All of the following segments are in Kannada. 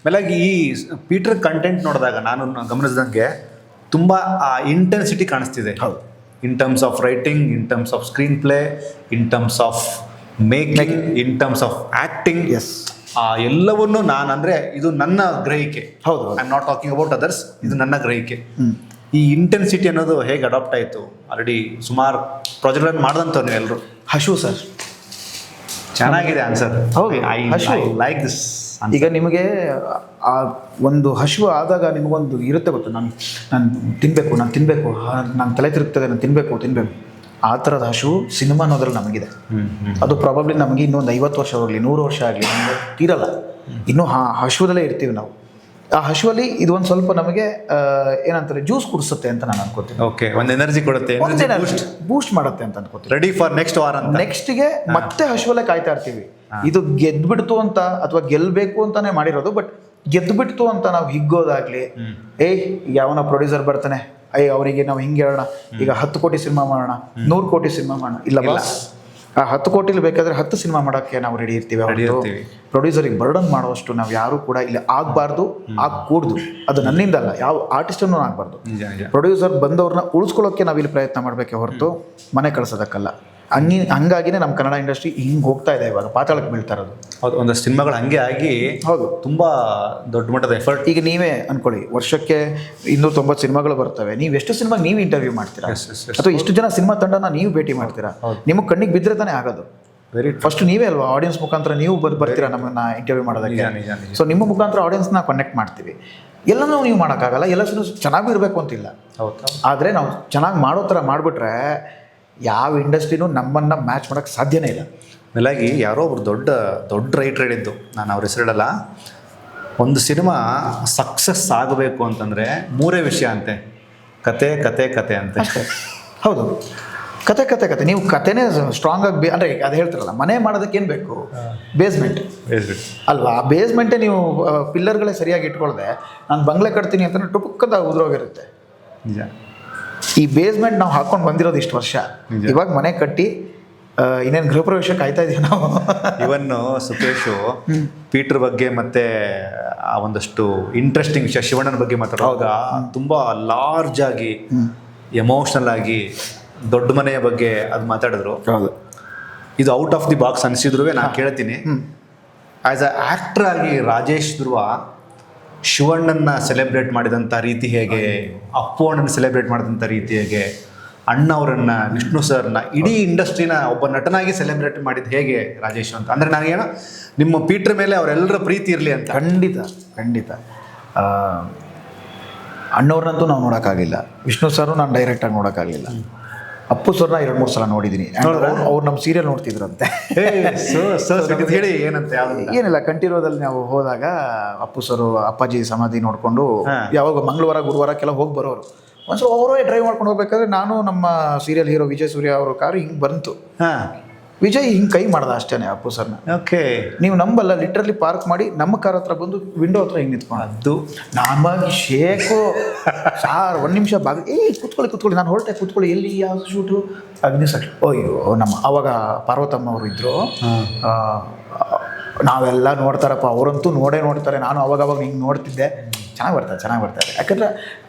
ಮೇಲಾಗಿ ಈ ಪೀಟರ್ ಕಂಟೆಂಟ್ ನೋಡಿದಾಗ ನಾನು ಗಮನಿಸಿದಂಗೆ ತುಂಬ ಇಂಟೆನ್ಸಿಟಿ ಕಾಣಿಸ್ತಿದೆ. ಹೌದು. In terms of writing, in terms of screenplay, in terms of making, in terms of acting. Yes, ಎಲ್ಲವನ್ನೂ ನಾನು ಅಂದರೆ ಇದು ನನ್ನ ಗ್ರಹಿಕೆ. ಹೌದು. I am not talking about others, ಇದು ನನ್ನ ಗ್ರಹಿಕೆ. ಈ ಇಂಟೆನ್ಸಿಟಿ ಅನ್ನೋದು ಹೇಗೆ ಅಡಾಪ್ಟ್ ಆಯಿತು? ಆಲ್ರೆಡಿ ಸುಮಾರು ಪ್ರಾಜೆಕ್ಟ್ಗಳನ್ನು ಮಾಡಿದಂಥವ್ರು ನೀವು ಎಲ್ಲರೂ. ಹಶು ಸರ್, ಚೆನ್ನಾಗಿದೆ ಆನ್ಸರ್. ಹೌದು, ಹಶು. Like this. ಈಗ ನಿಮಗೆ ಆ ಒಂದು ಹಶು ಆದಾಗ ನಿಮಗೊಂದು ಇರುತ್ತೆ ಗೊತ್ತು, ನಾನು ತಿನ್ನಬೇಕು, ನಾನು ತಲೆ ತಿರುಗ್ತದೆ, ನಾನು ತಿನ್ನಬೇಕು. ಆ ಥರದ ಹಶು ಸಿನಿಮಾ ಅನ್ನೋದ್ರಲ್ಲಿ ನಮಗಿದೆ. ಅದು ಪ್ರಾಬಬ್ಲಿ ನಮಗೆ ಇನ್ನೊಂದು 50 ವರ್ಷ ಹೋಗಲಿ, 100 ವರ್ಷ ಆಗಲಿ, ನಮಗೆ ತೀರಲ್ಲ. ಇನ್ನೂ ಹಶುವದಲ್ಲೇ ಇರ್ತೀವಿ ನಾವು. ಆ ಹಶುವಲ್ಲಿ ಇದು ಒಂದು ಸ್ವಲ್ಪ ನಮಗೆ ಏನಂತಾರೆ, ಜ್ಯೂಸ್ ಕುಡಿಸುತ್ತೆ ಅಂತ ನಾನು ಅನ್ಕೋತೀನಿ. ಓಕೆ, ಒಂದು ಎನರ್ಜಿ ಕೊಡುತ್ತೆ, ಬೂಸ್ಟ್ ಮಾಡುತ್ತೆ ಅಂತ ಅನ್ಕೋತೀನಿ. ರೆಡಿ ಫಾರ್ ನೆಕ್ಸ್ಟ್ ವಾರ, ನೆಕ್ಸ್ಟ್ಗೆ ಮತ್ತೆ ಹಶುವಲ್ಲೇ ಕಾಯ್ತಾ ಇರ್ತೀವಿ. ಇದು ಗೆದ್ಬಿಡ್ತು ಅಂತ ಅಥವಾ ಗೆಲ್ಲಬೇಕು ಅಂತಾನೆ ಮಾಡಿರೋದು, ಬಟ್ ಗೆದ್ಬಿಡ್ತು ಅಂತ ನಾವು ಹಿಗ್ಗೋದಾಗ್ಲಿ, ಯಾವನ ಪ್ರೊಡ್ಯೂಸರ್ ಬರ್ತಾನೆ, ಅವರಿಗೆ ನಾವು ಹಿಂಗೆ ಹೇಳೋಣ, ಈಗ 10 ಕೋಟಿ ಸಿನಿಮಾ ಮಾಡೋಣ, 100 ಕೋಟಿ ಸಿನಿಮಾ ಮಾಡೋಣ, ಇಲ್ಲ ಬಾಸ್, ಆ 10 ಕೋಟಿಲಿ ಬೇಕಾದ್ರೆ 10 ಸಿನಿಮಾ ಮಾಡೋಕ್ಕೆ ನಾವು ರೆಡಿ ಇರ್ತೀವಿ. ಪ್ರೊಡ್ಯೂಸರಿಗೆ ಬರ್ಡನ್ ಮಾಡುವಷ್ಟು ನಾವು ಯಾರು ಕೂಡ ಇಲ್ಲಿ ಆಗಬಾರ್ದು, ಆಗಕೂಡ್ದು. ಅದು ನನ್ನಿಂದಲ್ಲ, ಯಾವ ಆರ್ಟಿಸ್ಟನ್ನು ಆಗಬಾರ್ದು. ಪ್ರೊಡ್ಯೂಸರ್ ಬಂದವ್ರನ್ನ ಉಳಿಸ್ಕೊಳ್ಳೋಕ್ಕೆ ನಾವಿಲ್ಲಿ ಪ್ರಯತ್ನ ಮಾಡಬೇಕೆ ಹೊರತು ಮನೆ ಕಳ್ಸೋದಕ್ಕಲ್ಲ. ಹಂಗಾಗಿನೇ ನಮ್ಮ ಕನ್ನಡ ಇಂಡಸ್ಟ್ರಿ ಹಿಂಗೆ ಹೋಗ್ತಾ ಇದೆ, ಇವಾಗ ಪಾತಾಳಕ್ಕೆ ಬೀಳ್ತಾ ಇರೋದು. ಹೌದು, ಒಂದಷ್ಟು ಸಿನಿಮಾಗಳು ಹಂಗೆ ಆಗಿ, ಹೌದು, ತುಂಬ ದೊಡ್ಡ ಮಟ್ಟದ ಎಫರ್ಟ್. ಈಗ ನೀವೇ ಅನ್ಕೊಳ್ಳಿ, ವರ್ಷಕ್ಕೆ 290 ಸಿನಿಮಾಗಳು ಬರ್ತವೆ. ನೀವು ಎಷ್ಟು ಸಿನಿಮಾಗೆ ನೀವು ಇಂಟರ್ವ್ಯೂ ಮಾಡ್ತೀರಾ, ಅಥವಾ ಎಷ್ಟು ಜನ ಸಿನಿಮಾ ತಂಡನ ನೀವು ಭೇಟಿ ಮಾಡ್ತೀರಾ? ನಿಮಗೆ ಕಣ್ಣಿಗೆ ಬಿದ್ದರೆ ತಾನೇ ಆಗೋದು. ಫಸ್ಟ್ ನೀವೇ ಅಲ್ವಾ ಆಡಿಯನ್ಸ್ ಮುಖಾಂತರ ನೀವು ಬರ್ತೀರಾ ನಮ್ಮನ್ನ ಇಂಟರ್ವ್ಯೂ ಮಾಡೋದಕ್ಕೆ. ಸೊ ನಿಮ್ಮ ಮುಖಾಂತರ ಆಡಿಯನ್ಸ್ನ ಕನೆಕ್ಟ್ ಮಾಡ್ತೀವಿ. ಎಲ್ಲನೂ ನೀವು ಮಾಡೋಕ್ಕಾಗಲ್ಲ, ಎಲ್ಲನೂ ಚೆನ್ನಾಗೂ ಇರಬೇಕು ಅಂತಿಲ್ಲ. ಆದರೆ ನಾವು ಚೆನ್ನಾಗಿ ಮಾಡೋ ಥರ ಮಾಡಿಬಿಟ್ರೆ ಯಾವ ಇಂಡಸ್ಟ್ರಿನೂ ನಮ್ಮನ್ನು ಮ್ಯಾಚ್ ಮಾಡೋಕ್ಕೆ ಸಾಧ್ಯನೇ ಇಲ್ಲ. ಮೇಲಾಗಿ ಯಾರೋ ಒಬ್ರು ದೊಡ್ಡ ರೈಟರ್ ಹೇಳಿದ್ದು, ನಾನು ಅವ್ರ ಹೆಸರಿಡಲ್ಲ, ಒಂದು ಸಿನಿಮಾ ಸಕ್ಸಸ್ ಆಗಬೇಕು ಅಂತಂದರೆ 3 ವಿಷಯ ಅಂತೆ: ಕತೆ ಕತೆ ಕತೆ ಅಂತೆ. ಹೌದು, ಕತೆ. ನೀವು ಕತೆನೇ ಸ್ಟ್ರಾಂಗ್ ಆಗಿ ಅಂದರೆ ಅದು ಹೇಳ್ತಾರಲ್ಲ, ಮನೆ ಮಾಡೋದಕ್ಕೆ ಏನು ಬೇಕು? ಬೇಸ್ಮೆಂಟ್ ಅಲ್ವಾ? ಆ ಬೇಸ್ಮೆಂಟೇ ನೀವು ಪಿಲ್ಲರ್ಗಳೇ ಸರಿಯಾಗಿ ಇಟ್ಕೊಳ್ದೆ ನಾನು ಬಂಗ್ಲೆ ಕಟ್ತೀನಿ ಅಂತ ಟುಪುಕ್ಕದ ಉದುರೋಗಿರುತ್ತೆ. ನಿಜ. ಈ ಬೇಸ್ಮೆಂಟ್ ನಾವು ಹಾಕೊಂಡು ಬಂದಿರೋದು ಇಷ್ಟು ವರ್ಷ, ಇವಾಗ ಮನೆ ಕಟ್ಟಿ ಇನ್ನೇನು ಗೃಹ ಪ್ರವೇಶಕ್ಕೆ ಕಾಯ್ತಾ ಇದೀವಿ ನಾವು. ಇವನ್ನು ಸುಖೇಶು ಪೀಟರ್ ಬಗ್ಗೆ ಮತ್ತೆ ಆ ಒಂದಷ್ಟು ಇಂಟ್ರೆಸ್ಟಿಂಗ್ ವಿಷಯ ಶಿವಣ್ಣನ ಬಗ್ಗೆ ಮಾತಾಡುವಾಗ ತುಂಬ ಲಾರ್ಜ್ ಆಗಿ, ಎಮೋಷ್ನಲ್ ಆಗಿ, ದೊಡ್ಡ ಮನೆಯ ಬಗ್ಗೆ ಅದು ಮಾತಾಡಿದ್ರು. ಹೌದು, ಇದು ಔಟ್ ಆಫ್ ದಿ ಬಾಕ್ಸ್ ಅನಿಸಿದ್ರು. ನಾನು ಕೇಳ್ತೀನಿ, ಆ್ಯಸ್ ಅ ಆ್ಯಕ್ಟರ್ ಆಗಿ ರಾಜೇಶ್ ಧ್ರುವ ಶಿವಣ್ಣನ ಸೆಲೆಬ್ರೇಟ್ ಮಾಡಿದಂಥ ರೀತಿ ಹೇಗೆ, ಅಪ್ಪು ಅಣ್ಣನ ಸೆಲೆಬ್ರೇಟ್ ಮಾಡಿದಂಥ ರೀತಿ ಹೇಗೆ, ಅಣ್ಣ ಅವರನ್ನ, ವಿಷ್ಣು ಸರ್ನ, ಇಡೀ ಇಂಡಸ್ಟ್ರಿನ ಒಬ್ಬ ನಟನಾಗಿ ಸೆಲೆಬ್ರೇಟ್ ಮಾಡಿದ್ದು ಹೇಗೆ ರಾಜೇಶ್ ಅಂತ. ಅಂದರೆ ನನಗೇನೋ ನಿಮ್ಮ ಪೀಟರ್ ಮೇಲೆ ಅವರೆಲ್ಲರ ಪ್ರೀತಿ ಇರಲಿ ಅಂತ. ಖಂಡಿತ. ಅಣ್ಣವ್ರನ್ನಂತೂ ನಾವು ನೋಡೋಕ್ಕಾಗಲಿಲ್ಲ, ವಿಷ್ಣು ಸರು ನಾನು ಡೈರೆಕ್ಟಾಗಿ ನೋಡೋಕ್ಕಾಗಲಿಲ್ಲ. ಅಪ್ಪು ಸರ್ನ 2-3 ಸಲ ನೋಡಿದ್ದೀನಿ. ಅವ್ರು ನಮ್ಮ ಸೀರಿಯಲ್ ನೋಡ್ತಿದ್ರಂತೆ. ಹೇಳಿ ಏನಂತ? ಏನಿಲ್ಲ, ಕಂಠೀರವದಲ್ಲಿ ನಾವು ಹೋದಾಗ ಅಪ್ಪು ಸರು ಅಪ್ಪಾಜಿ ಸಮಾಧಿ ನೋಡಿಕೊಂಡು ಯಾವಾಗ ಮಂಗಳವಾರ ಗುರುವಾರಕ್ಕೆಲ್ಲ ಹೋಗಿ ಬರೋರು. ಒಂದ್ಸಲ ಅವರೇ ಡ್ರೈವ್ ಮಾಡ್ಕೊಂಡು ಹೋಗ್ಬೇಕಾದ್ರೆ ನಾನು ನಮ್ಮ ಸೀರಿಯಲ್ ಹೀರೋ ವಿಜಯ್ ಸೂರ್ಯ ಅವ್ರ ಕಾರು ಹಿಂಗೆ ಬಂತು. ವಿಜಯ್ ಹಿಂಗೆ ಕೈ ಮಾಡ್ದ ಅಷ್ಟೇ ಅಪ್ಪು ಸರ್ನ. ಓಕೆ, ನೀವು ನಂಬಲ್ಲ, ಲಿಟ್ರಲಿ ಪಾರ್ಕ್ ಮಾಡಿ ನಮ್ಮ ಕಾರ್ ಹತ್ರ ಬಂದು ವಿಂಡೋ ಹತ್ರ ಹಿಂಗೆ ನಿಂತ್ಕೊಂಡು ನಮಗೆ ಶೇಕು ಸಾರ್. 1 ನಿಮಿಷ ಕೂತ್ಕೊಳ್ಳಿ, ನಾನು ಹೊರಟೆ, ಕೂತ್ಕೊಳ್ಳಿ. ಎಲ್ಲಿ, ಯಾವ ಶೂಟು? ಅಗ್ನಿಸಾಕ್ಷಿ. ಅಯ್ಯೋ, ಅವಾಗ ಪಾರ್ವತಮ್ಮ ಅವರು ಇದ್ದರು. ನಾವೆಲ್ಲ ನೋಡ್ತಾರಪ್ಪ, ಅವರಂತೂ ನೋಡ್ತಾರೆ. ನಾನು ಅವಾಗವಾಗ ಹಿಂಗೆ ನೋಡ್ತಿದ್ದೆ. ಚೆನ್ನಾಗಿ ಬರ್ತಾರೆ. ಯಾಕಂದರೆ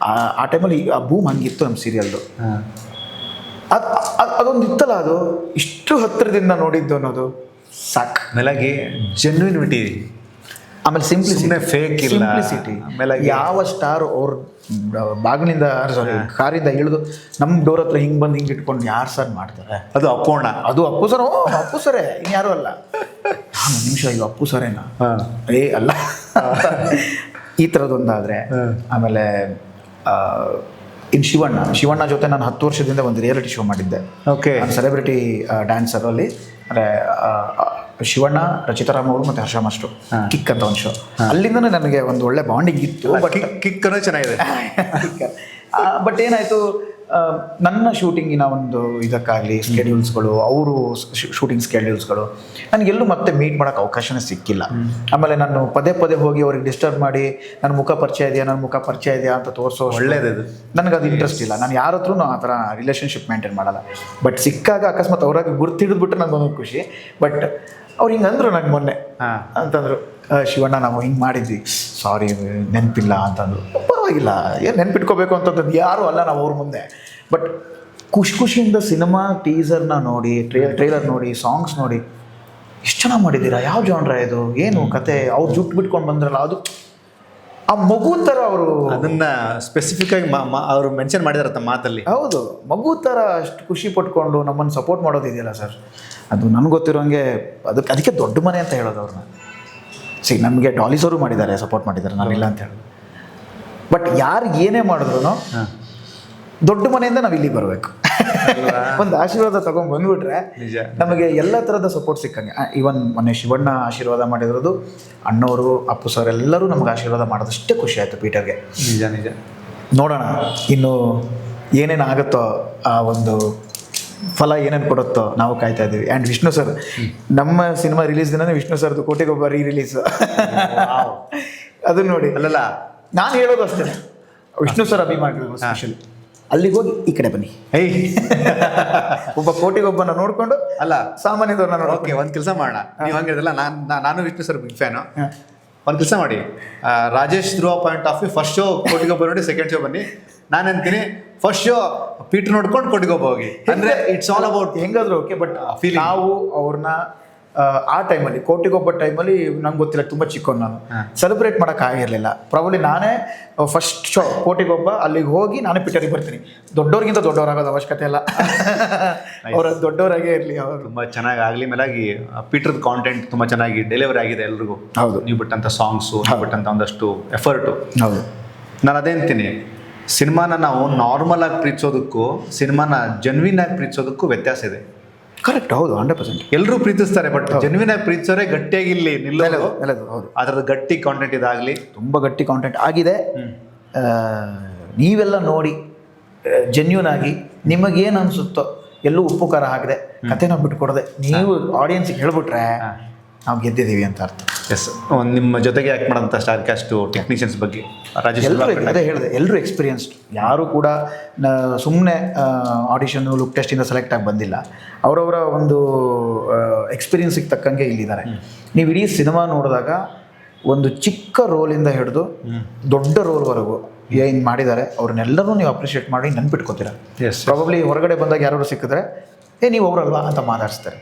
ಆ ಟೈಮಲ್ಲಿ ಆ ಬೂಮ್ ಹಂಗಿತ್ತು ನಮ್ಮ ಸೀರಿಯಲ್ದು. ಅದೊಂದು ಇತ್ತಲ್ಲ, ಅದು ಇಷ್ಟು ಹತ್ತಿರದಿಂದ ನೋಡಿದ್ದು ಅನ್ನೋದು ಸಾಕು. ಮೇಲಾಗಿ ಜೆನ್ಯೂನಿಟಿ, ಆಮೇಲೆ ಸಿಂಪ್ಲಿಸಿಟಿ. ಯಾವ ಸ್ಟಾರ್ ಅವ್ರ ಬಾಗಿಲಿಂದ ಕಾರಿಂದ ಇಳಿದು ನಮ್ಮ ಡೋರ್ ಹತ್ರ ಹಿಂಗೆ ಬಂದು ಹಿಂಗೆ ಇಟ್ಕೊಂಡು ಯಾರು ಸರ್ ಮಾಡ್ತಾರೆ? ಅದು ಅಪ್ಪೋಣ, ಅದು ಅಪ್ಪು ಸರೇ, ಇನ್ಯಾರೂ ಅಲ್ಲ. 1 ನಿಮಿಷ, ಇದು ಅಪ್ಪು ಸರೇನಾ? ಅಲ್ಲ. ಈ ಥರದ್ದೊಂದಾದರೆ, ಆಮೇಲೆ ಇನ್ನು ಶಿವಣ್ಣ ಜೊತೆ ನಾನು 10 ವರ್ಷದಿಂದ ಒಂದು ರಿಯಾಲಿಟಿ ಶೋ ಮಾಡಿದ್ದೆ. ಓಕೆ, ನಾನು ಸೆಲೆಬ್ರಿಟಿ ಡ್ಯಾನ್ಸರಲ್ಲಿ. ಅಂದರೆ ಶಿವಣ್ಣ, ರಚಿತಾರಾಮ್ ಅವರು ಮತ್ತು ಹರ್ಷ ಮಾಸ್ಟ್ರು, ಕಿಕ್ ಅಂತ ಒಂದು ಶೋ. ಅಲ್ಲಿಂದನೇ ನನಗೆ ಒಂದು ಒಳ್ಳೆ ಬಾಂಡಿಂಗ್ ಇತ್ತು. ಬಟ್ ಕಿಕ್ ಅನ್ನೋ ಚೆನ್ನಾಗಿದೆ. ಬಟ್ ಏನಾಯಿತು, ನನ್ನ ಶೂಟಿಂಗಿನ ಒಂದು ಇದಕ್ಕಾಗಲಿ ಸ್ಕೆಡ್ಯೂಲ್ಸ್ಗಳು, ಅವರು ಶೂಟಿಂಗ್ ಸ್ಕೆಡ್ಯೂಲ್ಸ್ಗಳು, ನನಗೆಲ್ಲೂ ಮತ್ತೆ ಮೀಟ್ ಮಾಡೋಕ್ಕೆ ಅವಕಾಶನೇ ಸಿಕ್ಕಿಲ್ಲ. ಆಮೇಲೆ ನಾನು ಪದೇ ಹೋಗಿ ಅವ್ರಿಗೆ ಡಿಸ್ಟರ್ಬ್ ಮಾಡಿ ನನ್ನ ಮುಖ ಪರಿಚಯ ಇದೆಯಾ ಅಂತ ತೋರಿಸೋ ಒಳ್ಳೇದು, ನನಗದು ಇಂಟ್ರೆಸ್ಟ್ ಇಲ್ಲ. ನಾನು ಯಾರ ಹತ್ರನೂ ಆ ಥರ ರಿಲೇಷನ್ಶಿಪ್ ಮೇಂಟೈನ್ ಮಾಡಲ್ಲ. ಬಟ್ ಸಿಕ್ಕಾಗ ಅಕಸ್ಮಾತ್ ಅವ್ರಾಗ ಗುರ್ತಿಡಿದ್ಬಿಟ್ಟು ನನಗೊಂದು ಖುಷಿ. ಬಟ್ ಅವ್ರು ಹಿಂಗೆ ಅಂದರು ನನಗೆ ಮೊನ್ನೆ ಅಂತಂದರು, ಶಿವಣ್ಣ ನಾವು ಹಿಂಗೆ ಮಾಡಿದ್ವಿ, ಸಾರಿ ನೆನಪಿಲ್ಲ ಅಂತಂದ್ರು. ಪರವಾಗಿಲ್ಲ, ಏನು ನೆನ್ಪಿಟ್ಕೋಬೇಕು ಅಂತಂದು ಯಾರೂ ಅಲ್ಲ ನಾವು ಅವ್ರ ಮುಂದೆ. ಬಟ್ ಖುಷಿಯಿಂದ ಸಿನಿಮಾ ಟೀಸರ್ನ ನೋಡಿ, ಟ್ರೇಲರ್ ನೋಡಿ, ಸಾಂಗ್ಸ್ ನೋಡಿ, ಎಷ್ಟು ಚೆನ್ನಾಗಿ ಮಾಡಿದ್ದೀರಾ, ಯಾವ ಜಾನ್ರ ಇದು, ಏನು ಕತೆ, ಅವ್ರು ಜುಟ್ಟು ಬಿಟ್ಕೊಂಡು ಬಂದ್ರಲ್ಲ, ಅದು ಆ ಮಗು ಥರ ಅವರು ಅದನ್ನ ಸ್ಪೆಸಿಫಿಕ್ ಆಗಿ ಅವರು ಮೆನ್ಷನ್ ಮಾಡಿದಾರೆ ತಮ್ಮ ಮಾತಲ್ಲಿ. ಹೌದು, ಮಗು ಥರ ಅಷ್ಟು ಖುಷಿ ಪಟ್ಕೊಂಡು ನಮ್ಮನ್ನು ಸಪೋರ್ಟ್ ಮಾಡೋದಿದೆಯಲ್ಲ ಸರ್, ಅದು ನನಗೆ ಗೊತ್ತಿರೋಂಗೆ ಅದಕ್ಕೆ ದೊಡ್ಡ ಮನೆ ಅಂತ ಹೇಳೋದು ಅವ್ರನ್ನ. ನಮಗೆ ಡಾಲಿಸವರು ಮಾಡಿದ್ದಾರೆ, ಸಪೋರ್ಟ್ ಮಾಡಿದ್ದಾರೆ, ನಾನಿಲ್ಲ ಅಂತ ಹೇಳೋದು. ಬಟ್ ಯಾರು ಏನೇ ಮಾಡಿದ್ರು ದೊಡ್ಡ ಮನೆಯಿಂದ ನಾವು ಇಲ್ಲಿಗೆ ಬರಬೇಕು. ಒಂದು ಆಶೀರ್ವಾದ ತಗೊಂಡು ಬಂದ್ಬಿಟ್ರೆ ನಮಗೆ ಎಲ್ಲ ಥರದ ಸಪೋರ್ಟ್ ಸಿಕ್ಕಂಗೆ. ಇವನ್ ಮೊನ್ನೆ ಶಿವಣ್ಣ ಆಶೀರ್ವಾದ ಮಾಡಿರೋದು, ಅಣ್ಣವರು, ಅಪ್ಪು ಸರ್ ಎಲ್ಲರೂ ನಮ್ಗೆ ಆಶೀರ್ವಾದ ಮಾಡೋದಷ್ಟೇ ಖುಷಿ ಆಯಿತು ಪೀಟರ್ಗೆ. ನಿಜ. ನೋಡೋಣ ಇನ್ನು ಏನೇನು ಆಗುತ್ತೋ, ಆ ಒಂದು ಫಲ ಏನೇನು ಕೊಡುತ್ತೋ ನಾವು ಕಾಯ್ತಾ ಇದ್ದೀವಿ. ಆ್ಯಂಡ್ ವಿಷ್ಣು ಸರ್, ನಮ್ಮ ಸಿನಿಮಾ ರಿಲೀಸ್ ದಿನನೇ ವಿಷ್ಣು ಸರ್ದು ಕೋಟಿಗೊಬ್ಬ ರಿಲೀಸ್ ಅದನ್ನ ನೋಡಿ. ಅಲ್ಲಲ್ಲ, ನಾನು ಹೇಳೋದು ಅಷ್ಟೇ, ವಿಷ್ಣು ಸರ್ ಅಭಿಮಾನಿಗಳು ಸ್ಪೆಷಲಿ ಅಲ್ಲಿಗೆ ಹೋಗಿ ಈ ಕಡೆ ಬನ್ನಿ. ಒಬ್ಬ ಕೋಟಿಗೊಬ್ಬನ ನೋಡ್ಕೊಂಡು ಅಲ್ಲ ಸಾಮಾನ್ಯದವ್ರನ್ನ ನೋಡಿ. ಓಕೆ, ಒಂದು ಕೆಲಸ ಮಾಡೋಣ, ನೀವು ಹಂಗಿರಲ್ಲ, ನಾನು ವಿಷ್ಣು ಸರ್ ಬಿಗ್ ಫ್ಯಾನು. ಒಂದು ಕೆಲಸ ಮಾಡಿ, Rajesh Dhruva point of view first show Kotigobba ನೋಡಿ, ಸೆಕೆಂಡ್ ಶೋ ಬನ್ನಿ. ನಾನು ಅಂತೀನಿ ಫಸ್ಟ್ ಶೋ ಪೀಟರ್ ನೋಡ್ಕೊಂಡು ಕೋಟಿಗೊಬ್ಬ ಹೋಗಿ. ಅಂದರೆ ಇಟ್ಸ್ ಆಲ್ ಅಬೌಟ್ ಹೆಂಗಾದ್ರು ಓಕೆ. ಬಟ್ ನಾವು ಅವ್ರನ್ನ ಆ ಟೈಮಲ್ಲಿ ಕೋಟಿಗೊಬ್ಬ ಟೈಮಲ್ಲಿ ನಂಗೆ ಗೊತ್ತಿಲ್ಲ, ತುಂಬ ಚಿಕ್ಕವನು ನಾನು, ಸೆಲೆಬ್ರೇಟ್ ಮಾಡೋಕ್ಕಾಗಿರಲಿಲ್ಲ. ಪ್ರಾಬಲಿ ನಾನೇ ಫಸ್ಟ್ ಶೋ ಕೋಟಿಗೊಬ್ಬ ಅಲ್ಲಿಗೆ ಹೋಗಿ ನಾನೇ ಪಿಟರಿಗೆ ಬರ್ತೀನಿ. ದೊಡ್ಡವ್ರಿಗಿಂತ ದೊಡ್ಡವರಾಗೋದು ಅವಶ್ಯಕತೆ ಇಲ್ಲ, ಅವರ ದೊಡ್ಡವರಾಗೇ ಇರಲಿ. ಅವರು ತುಂಬ ಚೆನ್ನಾಗಿ ಆಗಲಿ. ಮೇಲಾಗಿ ಪೀಟರ್ದ ಕಾಂಟೆಂಟ್ ತುಂಬ ಚೆನ್ನಾಗಿ ಡೆಲಿವರಿ ಆಗಿದೆ ಎಲ್ರಿಗೂ. ಹೌದು, ನೀವು ಬಿಟ್ಟಂಥ ಸಾಂಗ್ಸು, ನೀವು ಬಿಟ್ಟಂಥ ಒಂದಷ್ಟು ಎಫರ್ಟು. ಹೌದು, ನಾನು ಅದೇ ಅಂತೀನಿ, ಸಿನಿಮಾನ ನಾವು ನಾರ್ಮಲ್ ಆಗಿ ಪ್ರೀತಿಸೋದಕ್ಕೂ ಸಿನಿಮಾನ ಜೆನ್ವಿನ್ ಆಗಿ ಪ್ರೀತಿಸೋದಕ್ಕೂ ವ್ಯತ್ಯಾಸ ಇದೆ. ಕರೆಕ್ಟ್, ಹೌದು, 100%. ಎಲ್ಲರೂ ಪ್ರೀತಿಸ್ತಾರೆ, ಬಟ್ ಜೆನ್ವಿನ್ ಆಗಿ ಪ್ರೀತಿಸೋರೆ ಗಟ್ಟಿಯಾಗಿ ಇಲ್ಲಿ ನಿಲ್ಲೋದು. ಹೌದು, ಅದರದ್ದು ಗಟ್ಟಿ ಕಾಂಟೆಂಟ್ ಇದಾಗಲಿ, ತುಂಬ ಗಟ್ಟಿ ಕಾಂಟೆಂಟ್ ಆಗಿದೆ. ನೀವೆಲ್ಲ ನೋಡಿ ಜೆನ್ಯೂನ್ ಆಗಿ ನಿಮಗೇನು ಅನಿಸುತ್ತೋ, ಎಲ್ಲೂ ಉಪ್ಪು ಖಾರ ಹಾಕಿದೆ, ಕಥೆನ ಬಿಟ್ಕೊಡದೆ ನೀವು ಆಡಿಯನ್ಸ್ಗೆ ಹೇಳ್ಬಿಟ್ರೆ ನಾವು ಗೆದ್ದಿದ್ದೀವಿ ಅಂತ ಅರ್ಥ. ಎಸ್, ನಿಮ್ಮ ಜೊತೆಗೆ ಆ್ಯಕ್ಟ್ ಮಾಡೋಂಥ ಸ್ಟಾರ್ ಕ್ಯಾಸ್ಟು ಟೆಕ್ನಿಷಿಯನ್ಸ್ ಬಗ್ಗೆ ರಾಜೇಶ್ ಅದೇ ಹೇಳಿದೆ, ಎಲ್ಲರೂ ಎಕ್ಸ್ಪೀರಿಯನ್ಸ್ಡ್, ಯಾರು ಕೂಡ ಸುಮ್ಮನೆ ಆಡಿಷನ್ನು ಲುಕ್ ಟೆಸ್ಟಿಂದ ಸೆಲೆಕ್ಟ್ ಆಗಿ ಬಂದಿಲ್ಲ. ಅವರವರ ಒಂದು ಎಕ್ಸ್ಪೀರಿಯನ್ಸಿಗೆ ತಕ್ಕಂಗೆ ಇಲ್ಲಿದ್ದಾರೆ. ನೀವು ಇಡೀ ಸಿನಿಮಾ ನೋಡಿದಾಗ ಒಂದು ಚಿಕ್ಕ ರೋಲಿಂದ ಹಿಡಿದು ದೊಡ್ಡ ರೋಲ್ವರೆಗೂ ಏನು ಮಾಡಿದ್ದಾರೆ ಅವ್ರನ್ನೆಲ್ಲರೂ ನೀವು ಅಪ್ರಿಷಿಯೇಟ್ ಮಾಡಿ ನೆನ್ಪಿಟ್ಕೋತೀರ. ಪ್ರಾಬಬ್ಲಿ ಹೊರಗಡೆ ಬಂದಾಗ ಯಾರು ಸಿಕ್ಕಿದ್ರೆ ನೀವು ಅವರಲ್ವಾ ಅಂತ ಮಾತಾಡಿಸ್ತಾರೆ.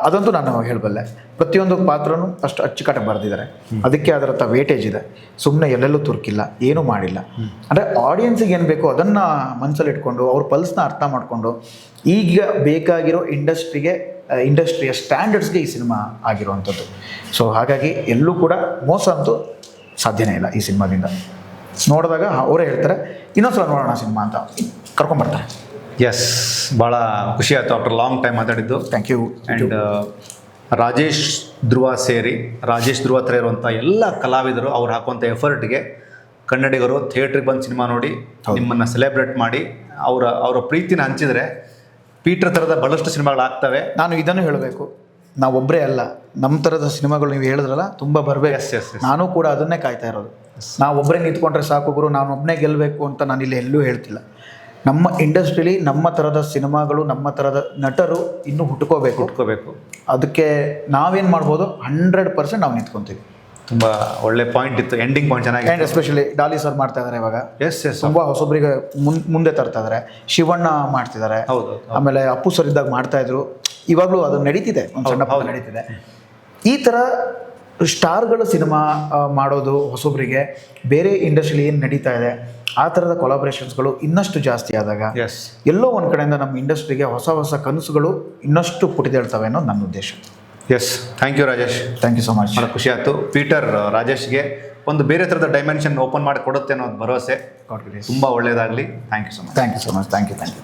ಅದಂತೂ ನಾನು ಹೇಳಬಲ್ಲೆ. ಪ್ರತಿಯೊಂದು ಪಾತ್ರನೂ ಅಷ್ಟು ಅಚ್ಚುಕಟ್ಟಾಗಿ ಬರೆದಿದ್ದಾರೆ, ಅದಕ್ಕೆ ಅದರತ್ತ ವೇಟೇಜ್ ಇದೆ. ಸುಮ್ಮನೆ ಎಲ್ಲೆಲ್ಲೂ ತುರ್ಕಿಲ್ಲ, ಏನೂ ಮಾಡಿಲ್ಲ. ಅಂದರೆ ಆಡಿಯನ್ಸಿಗೆ ಏನು ಬೇಕೋ ಅದನ್ನು ಮನಸ್ಸಲ್ಲಿ ಇಟ್ಕೊಂಡು ಅವ್ರ ಪಲ್ಸ್ನ ಅರ್ಥ ಮಾಡಿಕೊಂಡು ಈಗ ಬೇಕಾಗಿರೋ ಇಂಡಸ್ಟ್ರಿಯ ಸ್ಟ್ಯಾಂಡರ್ಡ್ಸ್ಗೆ ಈ ಸಿನಿಮಾ ಆಗಿರುವಂಥದ್ದು. ಸೊ ಹಾಗಾಗಿ ಎಲ್ಲೂ ಕೂಡ ಮೋಸ ಅಂತೂ ಸಾಧ್ಯನೇ ಇಲ್ಲ ಈ ಸಿನಿಮಾದಿಂದ. ನೋಡಿದಾಗ ಅವರೇ ಹೇಳ್ತಾರೆ ಇನ್ನೊಂದ್ಸಲ ನೋಡೋಣ ಸಿನಿಮಾ ಅಂತ ಕರ್ಕೊಂಬರ್ತಾರೆ. ಎಸ್, ಭಾಳ ಖುಷಿ ಆಯಿತು ಆಫ್ಟರ್ ಲಾಂಗ್ ಟೈಮ್ ಮಾತಾಡಿದ್ದು. Thank you. And Rajesh Dhruva ಸೇರಿ ರಾಜೇಶ್ ಧ್ರುವ ಹತ್ರ ಇರುವಂಥ ಎಲ್ಲ ಕಲಾವಿದರು ಅವ್ರು ಹಾಕುವಂಥ ಎಫರ್ಟ್ಗೆ ಕನ್ನಡಿಗರು ಥಿಯೇಟ್ರಿಗೆ ಬಂದು ಸಿನಿಮಾ ನೋಡಿ ನಿಮ್ಮನ್ನು ಸೆಲೆಬ್ರೇಟ್ ಮಾಡಿ ಅವರ ಪ್ರೀತಿನ ಹಂಚಿದರೆ ಪೀಟರ್ ಥರದ ಬಹಳಷ್ಟು ಸಿನಿಮಾಗಳಾಗ್ತವೆ. ನಾನು ಇದನ್ನು ಹೇಳಬೇಕು, ನಾವೊಬ್ಬರೇ ಅಲ್ಲ, ನಮ್ಮ ಥರದ ಸಿನಿಮಾಗಳು ನೀವು ಹೇಳಿದ್ರಲ್ಲ ತುಂಬ ಬರಬೇಕು. ನಾನು ಕೂಡ ಅದನ್ನೇ ಕಾಯ್ತಾ ಇರೋದು. ನಾವೊಬ್ಬರೇ ನಿಂತ್ಕೊಂಡ್ರೆ ಸಾಕು ಗುರು, ನಾನೊಬ್ಬನೇ ಗೆಲ್ಲಬೇಕು ಅಂತ ನಾನಿಲ್ಲಿ ಎಲ್ಲೂ ಹೇಳ್ತಿಲ್ಲ. ನಮ್ಮ ಇಂಡಸ್ಟ್ರೀಲಿ ನಮ್ಮ ಥರದ ಸಿನಿಮಾಗಳು, ನಮ್ಮ ಥರದ ನಟರು ಇನ್ನೂ ಹುಟ್ಕೋಬೇಕು. ಅದಕ್ಕೆ ನಾವೇನು ಮಾಡ್ಬೋದು, 100% ನಾವು ನಿಂತ್ಕೊತೀವಿ. ತುಂಬ ಒಳ್ಳೆ ಪಾಯಿಂಟ್ ಇತ್ತು, ಎಂಡಿಂಗ್ ಪಾಯಿಂಟ್ ಚೆನ್ನಾಗಿ. ಆ್ಯಂಡ್ ಎಸ್ಪೆಷಲಿ ಡಾಲಿ ಸರ್ ಮಾಡ್ತಾ ಇದ್ದಾರೆ ಇವಾಗ. ಎಸ್, ತುಂಬ ಹೊಸೊಬ್ಬರಿಗೆ ಮುಂದೆ ತರ್ತಾ ಇದ್ದಾರೆ. ಶಿವಣ್ಣ ಮಾಡ್ತಿದ್ದಾರೆ. ಹೌದು. ಆಮೇಲೆ ಅಪ್ಪು ಸರ್ ಇದ್ದಾಗ ಮಾಡ್ತಾಯಿದ್ರು, ಇವಾಗಲೂ ಅದು ನಡೀತಿದೆ, ಒಂದು ಸಣ್ಣ ನಡೀತಿದೆ. ಈ ಥರ ಸ್ಟಾರ್ಗಳು ಸಿನಿಮಾ ಮಾಡೋದು ಹೊಸೊಬ್ಬರಿಗೆ, ಬೇರೆ ಇಂಡಸ್ಟ್ರಿಲಿ ಏನು ನಡೀತಾ ಇದೆ ಆ ಥರದ ಕೊಲಾಬ್ರೇಷನ್ಸ್ಗಳು ಇನ್ನಷ್ಟು ಜಾಸ್ತಿ ಆದಾಗ ಎಲ್ಲೋ ಒಂದು ಕಡೆಯಿಂದ ನಮ್ಮ ಇಂಡಸ್ಟ್ರಿಗೆ ಹೊಸ ಕನಸುಗಳು ಇನ್ನಷ್ಟು ಪುಟಿದೇಳ್ತವೆ ಅನ್ನೋದು ನನ್ನ ಉದ್ದೇಶ. Yes, thank you Rajesh. Thank you so much. ಭಾಳ ಖುಷಿ ಆಯಿತು. ಪೀಟರ್ ರಾಜೇಶ್ಗೆ ಒಂದು ಬೇರೆ ಥರದ ಡೈಮೆನ್ಷನ್ ಓಪನ್ ಮಾಡಿ ಕೊಡುತ್ತೆ ಅನ್ನೋದು ಭರವಸೆ. ತುಂಬ ಒಳ್ಳೆಯದಾಗಲಿ. Thank you so much. Thank you so much. Thank you.